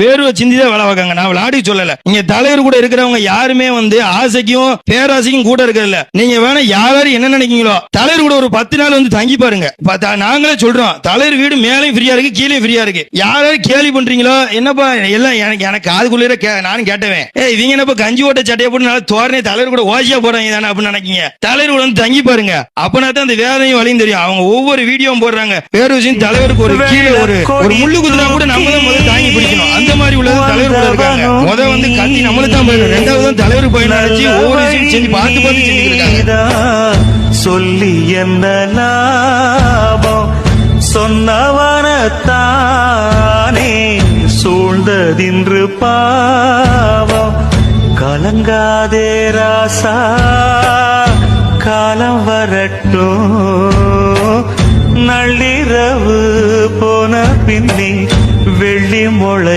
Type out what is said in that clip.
வேர்வை சிந்திதான் வேலை பார்க்காங்க. நான் விளையாடி சொல்லல. நீங்க தலைவர் கூட இருக்கிறவங்க யாருமே வந்து ஆசைக்கும் பேராசைக்கும் கூட இருக்கல. நீங்க வேணா யாரும் என்ன நினைக்கீங்களோ தலைவர் கூட ஒரு 10 நாள் வந்து தங்கி பாருங்க. நாங்களே சொல்றோம், தலைவர் வீடு மேலையும் ஃப்ரீயா இருக்கு, கீழே ஃப்ரீயா இருக்கு. யாராவது கேள்வி பண்றீங்களோ என்னப்பா எல்லாம் எனக்கு காதுக்குள்ளே நானும் கேட்டவேன். இவங்க என்னப்பா கஞ்சி ஓட்ட சட்டையை போட்டு நல்லா தோரணை தலைவர் கூட ஓசியா போறாங்க தானே அப்படின்னு நினைக்கீங்க. தலைவர் கூட வந்து தங்கி பாருங்க. அப்பனா தான் அந்த வேலையும் வழியும் தெரியும். அவங்க ஒவ்வொரு வீடியோவும் போடுறாங்க. வேற விஷயம் தலைவருக்கு ஒரு கீழே ஒரு முள்ளு குத்துனா கூட நம்ம தான் முதல்ல தாங்கி பிடிக்கணும். அந்த மாதிரி உள்ளது தலைவர் கூட இருக்காங்க. முதல் வந்து கத்தி நம்மளுக்கு தான் போயிடும். ரெண்டாவது தான் தலைவர் போய் நினைச்சு ஒவ்வொரு விஷயம் செஞ்சு பார்த்து பார்த்து செஞ்சுருக்காங்க. சொல்லி என்ன லாபம் சொன்னவனத்தானே சூழ்ந்ததின்று பாவம். கலங்காதே ராசா காலம் வரட்டும். நள்ளிரவு போன பின்னே வெள்ளி முளை